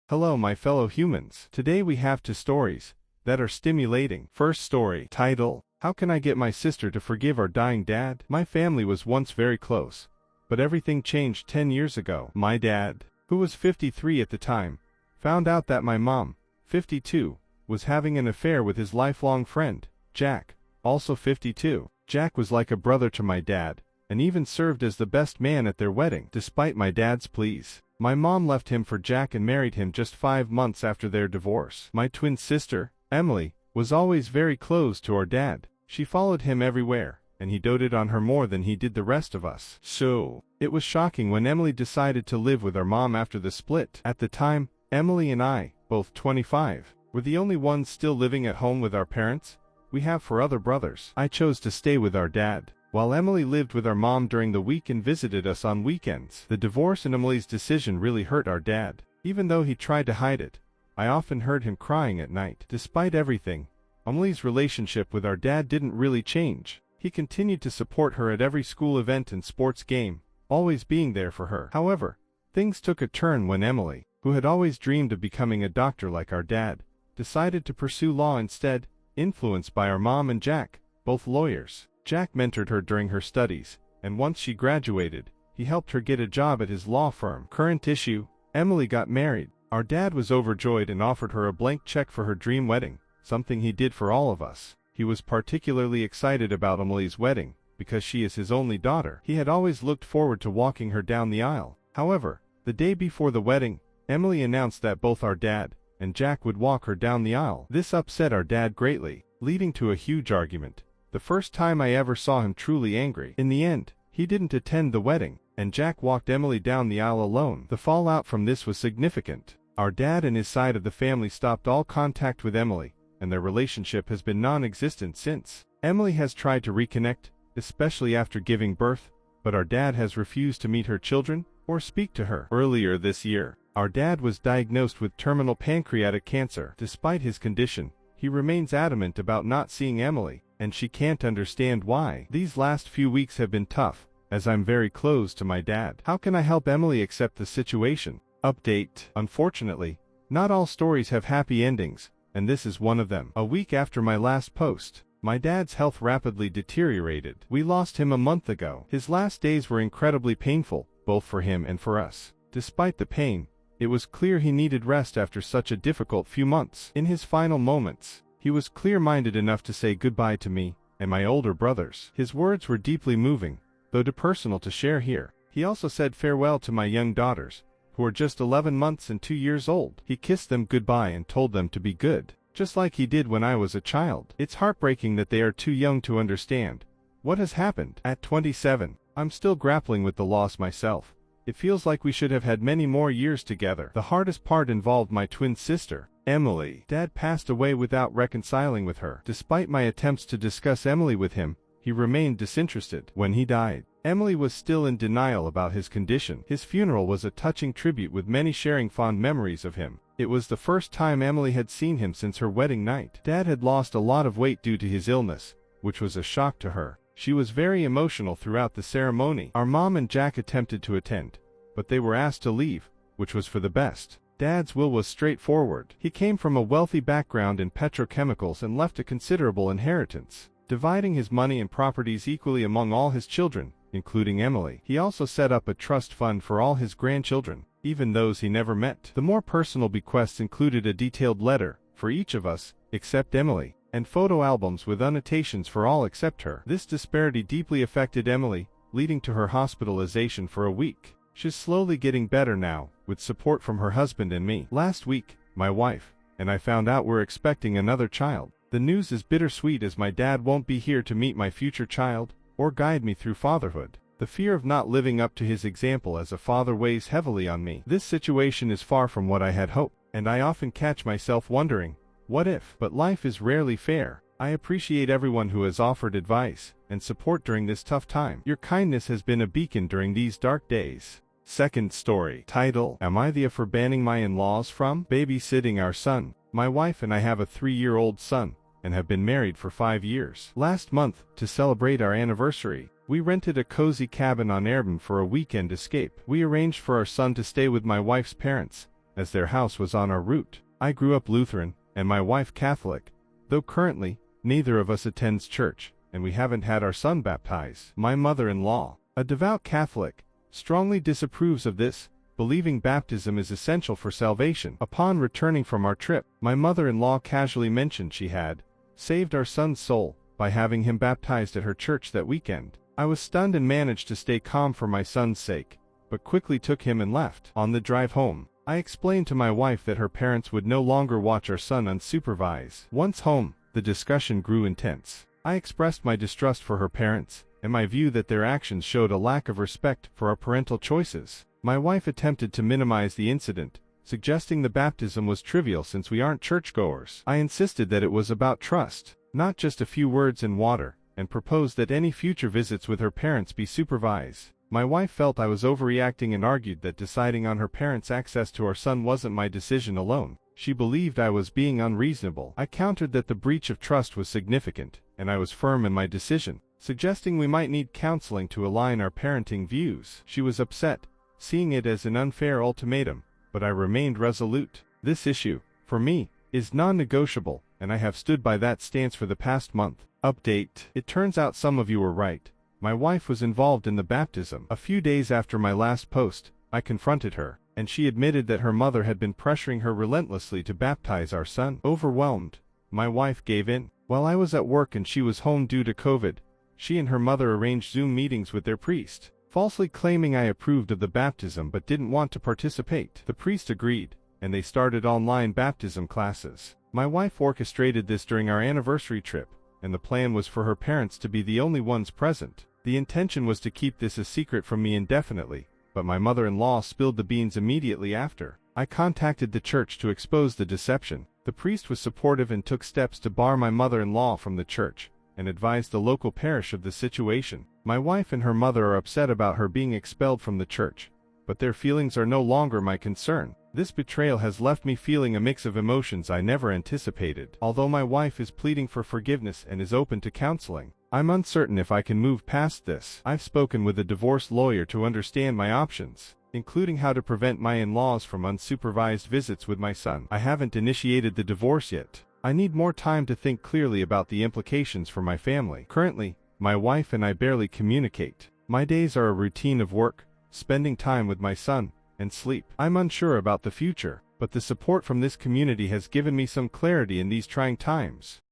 Hello my fellow humans. Today we have two stories that are stimulating. First story, title, How Can I Get My Sister to Forgive Our Dying Dad? My family was once very close, but everything changed 10 years ago. My dad, who was 53 at the time, found out that my mom, 52, was having an affair with his lifelong friend, Jack, also 52. Jack was like a brother to my dad, and even served as the best man at their wedding. Despite my dad's pleas, my mom left him for Jack and married him just 5 months after their divorce. My twin sister, Emily, was always very close to our dad. She followed him everywhere, and he doted on her more than he did the rest of us. So, it was shocking when Emily decided to live with our mom after the split. At the time, Emily and I, both 25, were the only ones still living at home with our parents. We have 4 other brothers. I chose to stay with our dad, while Emily lived with our mom during the week and visited us on weekends. The divorce and Emily's decision really hurt our dad. Even though he tried to hide it, I often heard him crying at night. Despite everything, Emily's relationship with our dad didn't really change. He continued to support her at every school event and sports game, always being there for her. However, things took a turn when Emily, who had always dreamed of becoming a doctor like our dad, decided to pursue law instead, influenced by our mom and Jack, both lawyers. Jack mentored her during her studies, and once she graduated, he helped her get a job at his law firm. Current issue, Emily got married. Our dad was overjoyed and offered her a blank check for her dream wedding, something he did for all of us. He was particularly excited about Emily's wedding, because she is his only daughter. He had always looked forward to walking her down the aisle. However, the day before the wedding, Emily announced that both our dad and Jack would walk her down the aisle. This upset our dad greatly, leading to a huge argument. The first time I ever saw him truly angry. In the end, he didn't attend the wedding, and Jack walked Emily down the aisle alone. The fallout from this was significant. Our dad and his side of the family stopped all contact with Emily, and their relationship has been non-existent since. Emily has tried to reconnect, especially after giving birth, but our dad has refused to meet her children or speak to her. Earlier this year, our dad was diagnosed with terminal pancreatic cancer. Despite his condition, he remains adamant about not seeing Emily, and she can't understand why. These last few weeks have been tough, as I'm very close to my dad. How can I help Emily accept the situation? Update. Unfortunately, not all stories have happy endings, and this is one of them. A week after my last post, my dad's health rapidly deteriorated. We lost him a month ago. His last days were incredibly painful, both for him and for us. Despite the pain, it was clear he needed rest after such a difficult few months. In his final moments, he was clear-minded enough to say goodbye to me and my older brothers. His words were deeply moving, though too personal to share here. He also said farewell to my young daughters, who are just 11 months and 2 years old. He kissed them goodbye and told them to be good, just like he did when I was a child. It's heartbreaking that they are too young to understand what has happened. At 27, I'm still grappling with the loss myself. It feels like we should have had many more years together. The hardest part involved my twin sister, Emily. Dad passed away without reconciling with her. Despite my attempts to discuss Emily with him, he remained disinterested. When he died, Emily was still in denial about his condition. His funeral was a touching tribute, with many sharing fond memories of him. It was the first time Emily had seen him since her wedding night. Dad had lost a lot of weight due to his illness, which was a shock to her. She was very emotional throughout the ceremony. Our mom and Jack attempted to attend, but they were asked to leave, which was for the best. Dad's will was straightforward. He came from a wealthy background in petrochemicals and left a considerable inheritance, dividing his money and properties equally among all his children, including Emily. He also set up a trust fund for all his grandchildren, even those he never met. The more personal bequests included a detailed letter for each of us, except Emily, and photo albums with annotations for all except her. This disparity deeply affected Emily, leading to her hospitalization for a week. She's slowly getting better now, with support from her husband and me. Last week, my wife and I found out we're expecting another child. The news is bittersweet, as my dad won't be here to meet my future child or guide me through fatherhood. The fear of not living up to his example as a father weighs heavily on me. This situation is far from what I had hoped, and I often catch myself wondering, what if? But life is rarely fair. I appreciate everyone who has offered advice and support during this tough time. Your kindness has been a beacon during these dark days. Second story, title, Am I the for banning my in-laws from babysitting our son? My wife and I have a 3-year-old son, and have been married for 5 years. Last month, to celebrate our anniversary, we rented a cozy cabin on Airbnb for a weekend escape. We arranged for our son to stay with my wife's parents, as their house was on our route. I grew up Lutheran, and my wife Catholic, though currently, neither of us attends church, and we haven't had our son baptized. My mother-in-law, a devout Catholic, strongly disapproves of this, believing baptism is essential for salvation. Upon returning from our trip, my mother-in-law casually mentioned she had saved our son's soul by having him baptized at her church that weekend. I was stunned and managed to stay calm for my son's sake, but quickly took him and left. On the drive home, I explained to my wife that her parents would no longer watch our son unsupervised. Once home, the discussion grew intense. I expressed my distrust for her parents, and my view that their actions showed a lack of respect for our parental choices. My wife attempted to minimize the incident, suggesting the baptism was trivial since we aren't churchgoers. I insisted that it was about trust, not just a few words in water, and proposed that any future visits with her parents be supervised. My wife felt I was overreacting and argued that deciding on her parents' access to our son wasn't my decision alone. She believed I was being unreasonable. I countered that the breach of trust was significant, and I was firm in my decision, suggesting we might need counseling to align our parenting views. She was upset, seeing it as an unfair ultimatum, but I remained resolute. This issue, for me, is non-negotiable, and I have stood by that stance for the past month. Update. It turns out some of you were right. My wife was involved in the baptism. A few days after my last post, I confronted her, and she admitted that her mother had been pressuring her relentlessly to baptize our son. Overwhelmed, my wife gave in. While I was at work and she was home due to COVID, she and her mother arranged Zoom meetings with their priest, falsely claiming I approved of the baptism but didn't want to participate. The priest agreed, and they started online baptism classes. My wife orchestrated this during our anniversary trip, and the plan was for her parents to be the only ones present. The intention was to keep this a secret from me indefinitely, but my mother-in-law spilled the beans immediately after. I contacted the church to expose the deception. The priest was supportive and took steps to bar my mother-in-law from the church, and advised the local parish of the situation. My wife and her mother are upset about her being expelled from the church, but their feelings are no longer my concern. This betrayal has left me feeling a mix of emotions I never anticipated. Although my wife is pleading for forgiveness and is open to counseling, I'm uncertain if I can move past this. I've spoken with a divorce lawyer to understand my options, including how to prevent my in-laws from unsupervised visits with my son. I haven't initiated the divorce yet. I need more time to think clearly about the implications for my family. Currently, my wife and I barely communicate. My days are a routine of work, spending time with my son, and sleep. I'm unsure about the future, but the support from this community has given me some clarity in these trying times.